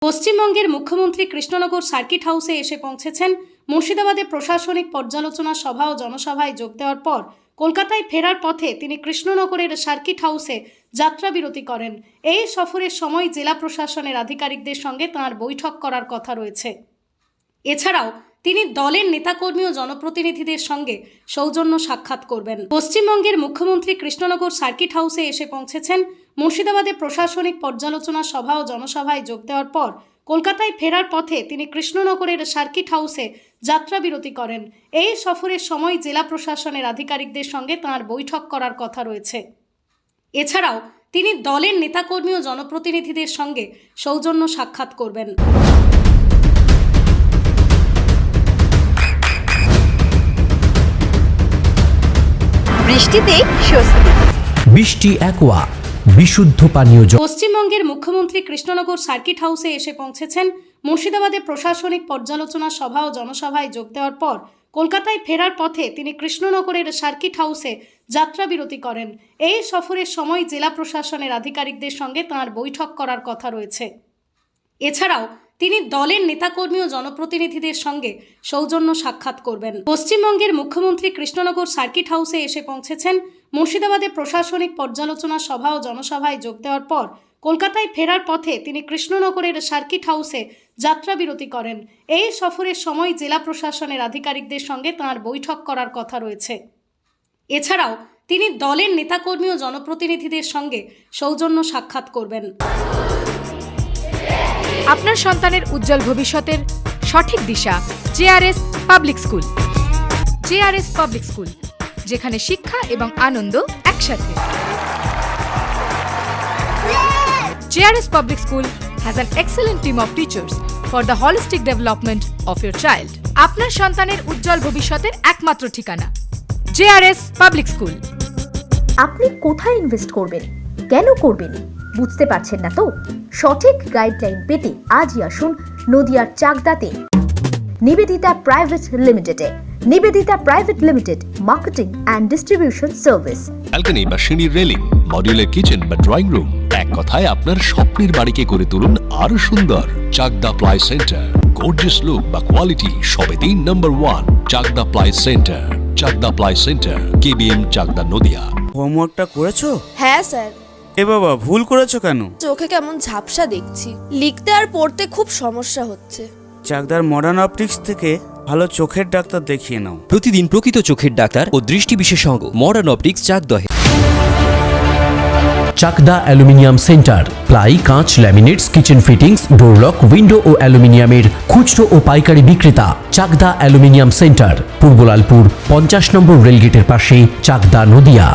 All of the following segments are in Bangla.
পশ্চিমবঙ্গের মুখ্যমন্ত্রী কৃষ্ণনগর সার্কিট হাউসে এসে পৌঁছেছেন। মুর্শিদাবাদে প্রশাসনিক পর্যালোচনা সভা ও জনসভায় যোগ দেওয়ার পর কলকাতায় ফেরার পথে তিনি কৃষ্ণনগরের সার্কিট হাউসে যাত্রা বিরতি করেন। এই সফরের সময় জেলা প্রশাসনের আধিকারিকদের সঙ্গে তাঁর বৈঠক করার কথা রয়েছে। এছাড়াও তিনি দলের নেতাকর্মী ও জনপ্রতিনিধিদের সঙ্গে সৌজন্য সাক্ষাৎ করবেন। পশ্চিমবঙ্গের মুখ্যমন্ত্রী কৃষ্ণনগর সার্কিট হাউসে এসে পৌঁছেছেন। মুর্শিদাবাদে প্রশাসনিক পর্যালোচনা সভা ও জনসভায় যোগ দেওয়ার পর কলকাতায় ফেরার পথে তিনি কৃষ্ণনগরের সার্কিট হাউসে যাত্রা বিরতি করেন। এই সফরের সময় জেলা প্রশাসনের আধিকারিকদের সঙ্গে তাঁর বৈঠক করার কথা রয়েছে। এছাড়াও তিনি দলের নেতাকর্মী ও জনপ্রতিনিধিদের সঙ্গে সৌজন্য সাক্ষাৎ করবেন। বৃষ্টিতে স্বস্তি। বৃষ্টি অ্যাকোয়া বিশুদ্ধ পানীয় জল। পশ্চিমবঙ্গের মুখ্যমন্ত্রী কৃষ্ণনগর সার্কিট হাউসে এসে পৌঁছেছেন। মুর্শিদাবাদে প্রশাসনিক পর্যালোচনা সভা ও জনসভায় যোগ দেওয়ার পর কলকাতায় ফেরার পথে তিনি কৃষ্ণনগরের সার্কিট হাউসে যাত্রা বিরতি করেন। এই সফরের সময় জেলা প্রশাসনের আধিকারিকদের সঙ্গে তাঁর বৈঠক করার কথা রয়েছে। এছাড়াও তিনি দলের নেতাকর্মী ও জনপ্রতিনিধিদের সঙ্গে সৌজন্য সাক্ষাৎ করবেন। পশ্চিমবঙ্গের মুখ্যমন্ত্রী কৃষ্ণনগর সার্কিট হাউসে এসে পৌঁছেছেন। মুর্শিদাবাদে প্রশাসনিক পর্যালোচনা সভা ও জনসভায় যোগ দেওয়ার পর কলকাতায় ফেরার পথে তিনি কৃষ্ণনগরের সার্কিট হাউসে যাত্রা বিরতি করেন। এই সফরের সময় জেলা প্রশাসনের আধিকারিকদের সঙ্গে তাঁর বৈঠক করার কথা রয়েছে। এছাড়াও তিনি দলের নেতাকর্মী ও জনপ্রতিনিধিদের সঙ্গে সৌজন্য সাক্ষাৎ করবেন। আপনার সন্তানের উজ্জ্বল ভবিষ্যতের সঠিক দিশা JRS public school. JRS public school, যেখানে শিক্ষা এবং আনন্দ একসাথে। JRS public school has an excellent team of teachers for the holistic development of your child. আপনার সন্তানের উজ্জ্বল ভবিষ্যতের একমাত্র ঠিকানা জেআরএস পাবলিক স্কুল। আপনি কোথায় ইনভেস্ট করবেন, কেন করবেন বুঝতে পারছেন না তো? সঠিক গাইডলাইন পেতে আজই আসুন নদিয়ার চাকদাতে নিবেদিতা প্রাইভেট লিমিটেডে। Nivedita private limited, marketing and distribution service. Balcony বা সিঁড়ির রেলিং, মডিউলার কিচেন বা ড্রয়িং রুম, এক কথায় আপনার স্বপ্নের বাড়িকে করে তুলুন আরো সুন্দর। Chakdah ply centre, gorgeous look বা কোয়ালিটি সবে 3 number 1 Chakdah ply centre. Chakdah ply centre, KBM, Chakdah, Nadia. হোমওয়ার্কটা করেছো? হ্যাঁ স্যার। এ বাবা, ভুল করেছো কেন? চোখে কেমন ঝাপসা দেখছি, লিখতে আর পড়তে খুব সমস্যা হচ্ছে। চাকদার মডার্ন অপটিক্স থেকে ভালো চোখের ডাক্তার দেখিয়ে নাও। প্রতিদিন প্রকৃত চোখের ডাক্তার ও দৃষ্টি বিশেষজ্ঞ মডার্ন অপটিক্স চাকদহে। চাকদা অ্যালুমিনিয়াম সেন্টার, প্লাই, কাঁচ, laminates, kitchen fittings, door lock, window ও অ্যালুমিনিয়ামের খুচরো ও পাইকারি বিক্রেতা। চাকদা অ্যালুমিনিয়াম সেন্টার, পূর্ব লালপুর 50 নম্বর রেলগেটের পাশে, চাকদা, নদিয়া।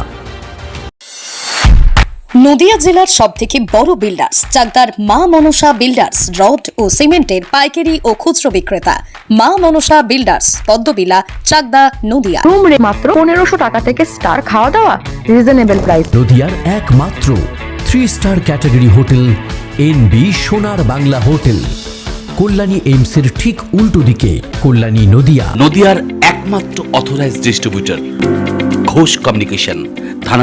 নদিয়া জেলার সবথেকে বড় বিল্ডার্স চাকদার মা মনসা বিল্ডার্স, রড ও সিমেন্টের পাইকারি ও খুচরো বিক্রেতা। মা মনসা বিল্ডার্স, পদ্মবিলা, চাকদা, নদিয়া। রুম রে মাত্র 1500 টাকা থেকে স্টার, খাওয়া দাওয়া রিজনেবল প্রাইস। নদিয়ার একমাত্র 3 স্টার ক্যাটাগরি হোটেল এনবি সোনার বাংলা হোটেল, কল্যাণী এইমসের ঠিক উল্টো দিকে, কল্যাণী, নদিয়া। নদিয়ার একমাত্র অথরাইজড ডিস্ট্রিবিউটর ঘোষ কমিউনিকেশন, থানা